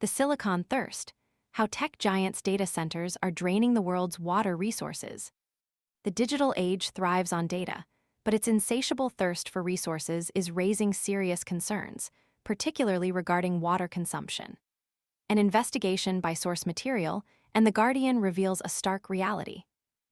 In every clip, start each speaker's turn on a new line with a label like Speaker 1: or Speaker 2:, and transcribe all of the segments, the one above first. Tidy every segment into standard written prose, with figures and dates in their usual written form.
Speaker 1: The Silicon Thirst: How Tech Giants' Data Centers Are Draining the World's Water Resources. The digital age thrives on data, but its insatiable thirst for resources is raising serious concerns, particularly regarding water consumption. An investigation by Source Material and The Guardian reveals a stark reality.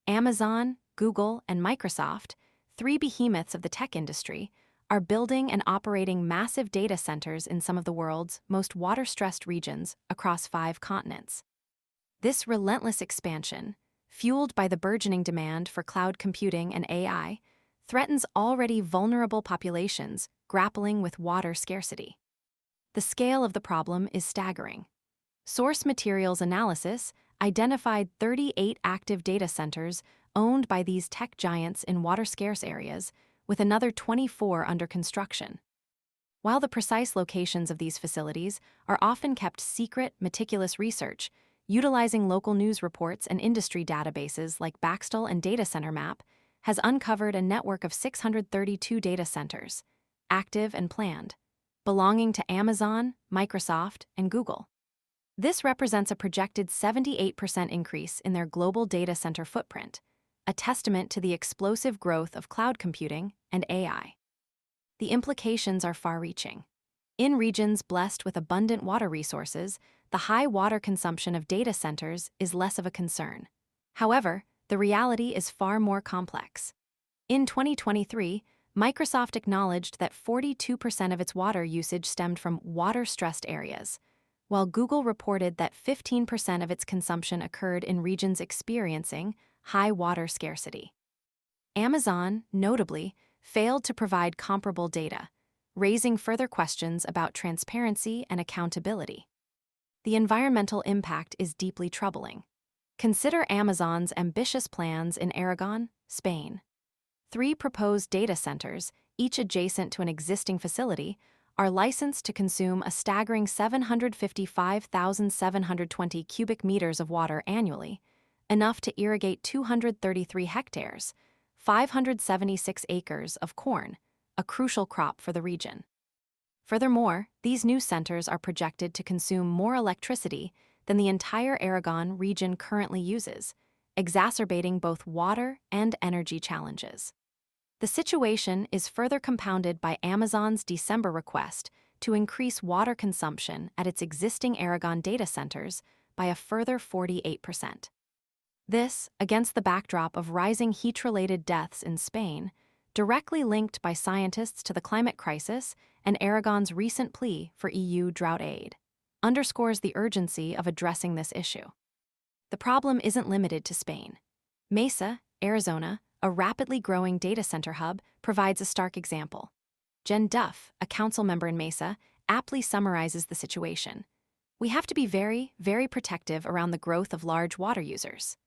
Speaker 1: Amazon, Google, and Microsoft, three behemoths of the tech industry, are building and operating massive data centers in some of the world's most water-stressed regions across 5 continents. This relentless expansion, fueled by the burgeoning demand for cloud computing and AI, threatens already vulnerable populations grappling with water scarcity. The scale of the problem is staggering. Source Materials analysis identified 38 active data centers owned by these tech giants in water-scarce areas, with another 24 under construction. While the precise locations of these facilities are often kept secret, meticulous research, utilizing local news reports and industry databases like Baxtel and Data Center Map has uncovered a network of 632 data centers, active and planned, belonging to Amazon, Microsoft, and Google. This represents a projected 78% increase in their global data center footprint, a testament to the explosive growth of cloud computing and AI. The implications are far-reaching. In regions blessed with abundant water resources, the high water consumption of data centers is less of a concern. However, the reality is far more complex. In 2023, Microsoft acknowledged that 42% of its water usage stemmed from water-stressed areas, while Google reported that 15% of its consumption occurred in regions experiencing high water scarcity. Amazon, notably, failed to provide comparable data, raising further questions about transparency and accountability. The environmental impact is deeply troubling. Consider Amazon's ambitious plans in Aragon, Spain. 3 proposed data centers, each adjacent to an existing facility, are licensed to consume a staggering 755,720 cubic meters of water annually, enough to irrigate 233 hectares, 576 acres of corn, a crucial crop for the region. Furthermore, these new centers are projected to consume more electricity than the entire Aragon region currently uses, exacerbating both water and energy challenges. The situation is further compounded by Amazon's December request to increase water consumption at its existing Aragon data centers by a further 48%. This, against the backdrop of rising heat-related deaths in Spain, directly linked by scientists to the climate crisis and Aragon's recent plea for EU drought aid, underscores the urgency of addressing this issue. The problem isn't limited to Spain. Mesa, Arizona, a rapidly growing data center hub, provides a stark example. Jen Duff, a council member in Mesa, aptly summarizes the situation. We have to be very, very protective around the growth of large water users.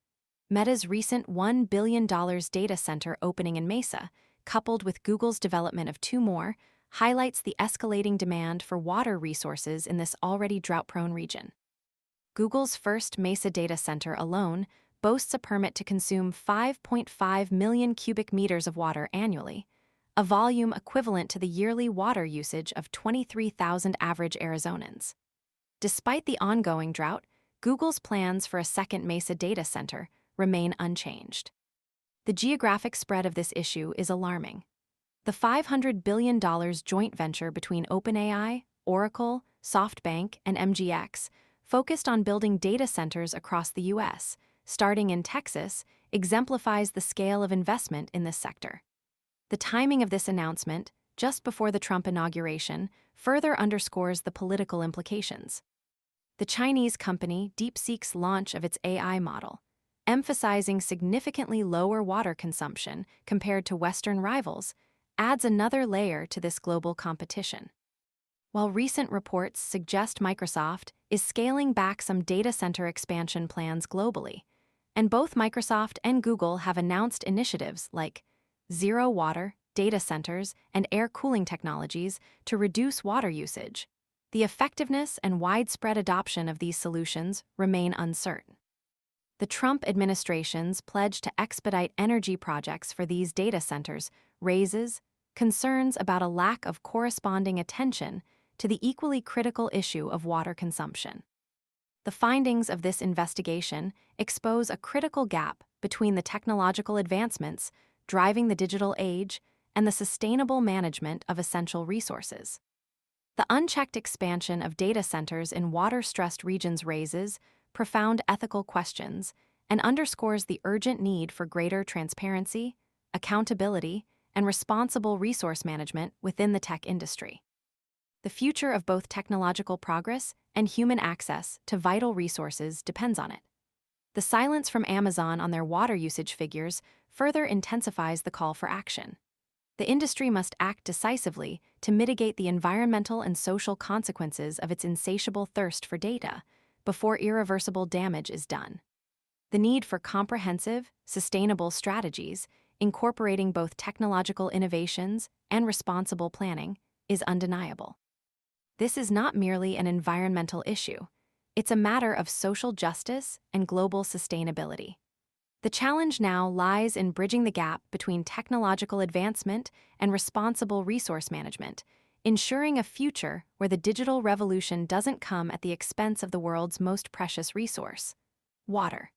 Speaker 1: Meta's recent $1 billion data center opening in Mesa, coupled with Google's development of 2 more, highlights the escalating demand for water resources in this already drought-prone region. Google's first Mesa data center alone boasts a permit to consume 5.5 million cubic meters of water annually, a volume equivalent to the yearly water usage of 23,000 average Arizonans. Despite the ongoing drought, Google's plans for a second Mesa data center remain unchanged. The geographic spread of this issue is alarming. The $500 billion joint venture between OpenAI, Oracle, SoftBank, and MGX, focused on building data centers across the U.S., starting in Texas, exemplifies the scale of investment in this sector. The timing of this announcement, just before the Trump inauguration, further underscores the political implications. The Chinese company DeepSeek's launch of its AI model, emphasizing significantly lower water consumption compared to Western rivals, adds another layer to this global competition. While recent reports suggest Microsoft is scaling back some data center expansion plans globally, and both Microsoft and Google have announced initiatives like zero water, data centers, and air cooling technologies to reduce water usage, the effectiveness and widespread adoption of these solutions remain uncertain. The Trump administration's pledge to expedite energy projects for these data centers raises concerns about a lack of corresponding attention to the equally critical issue of water consumption. The findings of this investigation expose a critical gap between the technological advancements driving the digital age and the sustainable management of essential resources. The unchecked expansion of data centers in water-stressed regions raises profound ethical questions and underscores the urgent need for greater transparency, accountability, and responsible resource management within the tech industry. The future of both technological progress and human access to vital resources depends on it. The silence from Amazon on their water usage figures further intensifies the call for action. The industry must act decisively to mitigate the environmental and social consequences of its insatiable thirst for data before irreversible damage is done. The need for comprehensive, sustainable strategies, incorporating both technological innovations and responsible planning, is undeniable. This is not merely an environmental issue, it's a matter of social justice and global sustainability. The challenge now lies in bridging the gap between technological advancement and responsible resource management, ensuring a future where the digital revolution doesn't come at the expense of the world's most precious resource: water.